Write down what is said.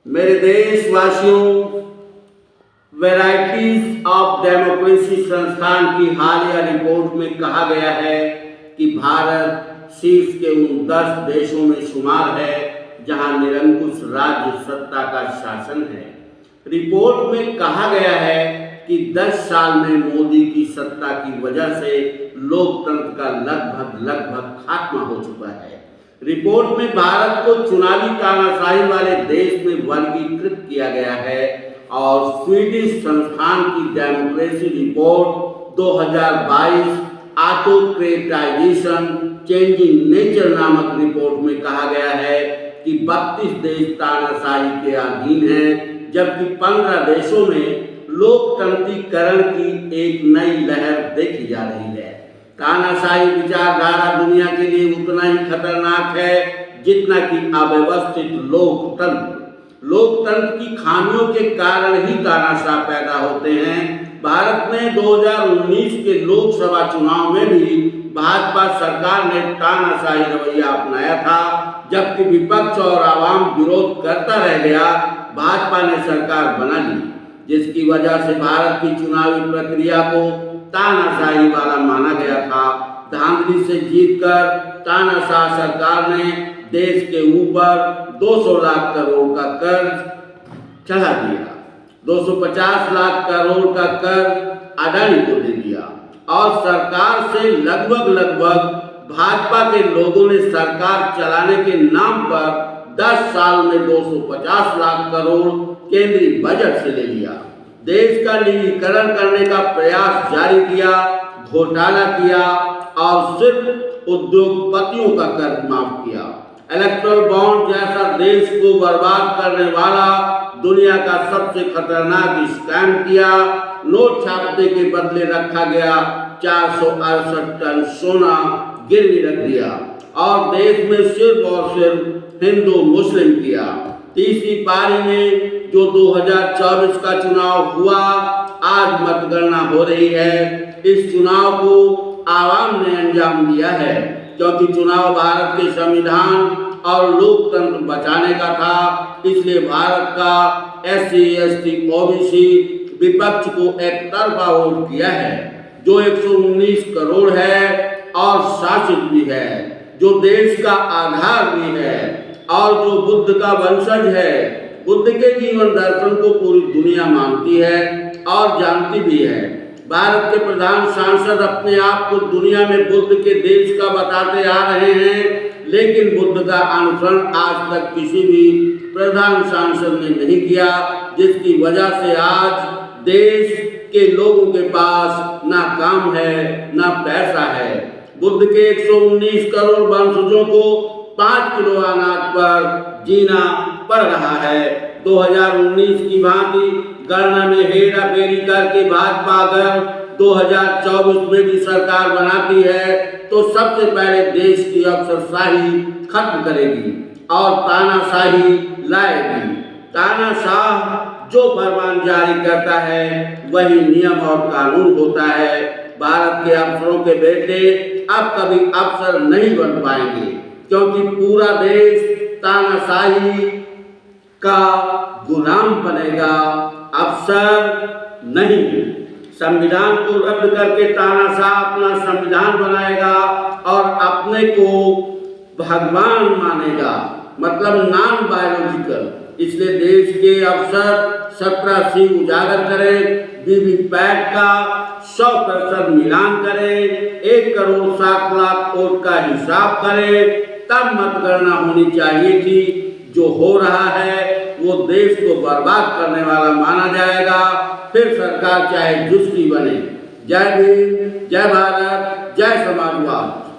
मेरे देशवासियों, varieties of democracy संस्थान की हालिया रिपोर्ट में कहा गया है कि भारत शीर्ष के उन 10 देशों में शुमार है जहां निरंकुश राज्य सत्ता का शासन है। रिपोर्ट में कहा गया है कि 10 साल में मोदी की सत्ता की वजह से लोकतंत्र का लगभग खात्मा हो चुका है। रिपोर्ट में भारत को चुनावी तानाशाही वाले देश में वर्गीकृत किया गया है और स्वीडिश संस्थान की democracy report 2022 autocratisation changing nature नामक रिपोर्ट में कहा गया है कि 32 देश तानाशाही के अधीन हैं, जबकि 15 देशों में लोकतंत्रीकरण की एक नई लहर देखी जा रही है। तानाशाही विचारधारा दुनिया के लिए उतना ही खतरनाक है जितना कि अव्यवस्थित लोकतंत्र। लोकतंत्र की खामियों के कारण ही तानाशाह पैदा होते हैं। भारत में 2019 के लोकसभा चुनाव में भी भाजपा सरकार ने तानाशाही रवैया अपनाया था, जबकि विपक्ष और आवाम विरोध करता रह गया। भाजपा ने सरकार बना ली, जिसकी वजह से भारत की चुनावी प्रक्रिया को तानाशाही वाला माना गया था। धांधली से जीतकर तानाशाह सरकार ने देश के ऊपर 200 लाख करोड़ का कर्ज चढ़ा दिया। 250 लाख करोड़ का कर्ज अडानी को दे दिया और सरकार से लगभग भाजपा के लोगों ने सरकार चलाने के नाम पर 10 साल में 250 लाख करोड़ केंद्रीय बजट से ले लिया। देश का निजीकरण करने का प्रयास जारी किया, घोटाला किया और सिर्फ उद्योगपतियों का कर्ज माफ किया। इलेक्ट्रल बॉन्ड जैसा देश को बर्बाद करने वाला दुनिया का सबसे खतरनाक स्कैम किया। नोट छापने के बदले रखा गया 468 टन सोना गिरवी रख दिया और देश में सिर्फ और सिर्फ हिंदू मुस्लिम किया। तीसरी पारी में जो 2024 का चुनाव हुआ, आज मतगणना हो रही है। इस चुनाव को आवाम ने अंजाम दिया है, क्योंकि चुनाव भारत के संविधान और लोकतंत्र बचाने का था। इसलिए भारत का SC ST OBC विपक्ष को एक तरफा वोट किया है, जो 119 करोड़ है और शासित भी है, जो देश का आधार भी है और जो बुद्ध का वंशज है। बुद्ध के जीवन दर्शन को पूरी दुनिया मानती है और जानती भी है। भारत के प्रधान सांसद अपने आप को दुनिया में बुद्ध के देश का बताते आ रहे हैं, लेकिन बुद्ध का अनुसरण आज तक किसी भी प्रधान सांसद ने नहीं किया, जिसकी वजह से आज देश के लोगों के पास ना काम है ना पैसा है। बुद्ध के 119 करोड़ वंशजों को 5 किलो अनाज पर जीना पड़ रहा है। 2019 की भांति गणना में हेरा फेरी करके भाजपा अगर 2024 में भी सरकार बनाती है तो सबसे पहले देश की अफसरशाही खत्म करेगी और तानाशाही लाएगी। तानाशाह जो फरमान जारी करता है वही नियम और कानून होता है। भारत के अफसरों के बेटे अब कभी अफसर नहीं बन पाएंगे, क्योंकि पूरा देश तानाशाही का गुलाम बनेगा, अफसर नहीं। संविधान को रद्द करके तानाशाह अपना संविधान बनाएगा और अपने को भगवान मानेगा, मतलब नॉन बायोलॉजिकल। इसलिए देश के अफसर 17C उजागर करें, वीवीपैट का 100% मिलान करें, 1 करोड़ 7 लाख वोट का हिसाब करें, तब मतगणना होनी चाहिए थी। जो हो रहा है वो देश को बर्बाद करने वाला माना जाएगा, फिर सरकार चाहे जिसकी बने। जय भीम, जय भारत, जय समाजवाद।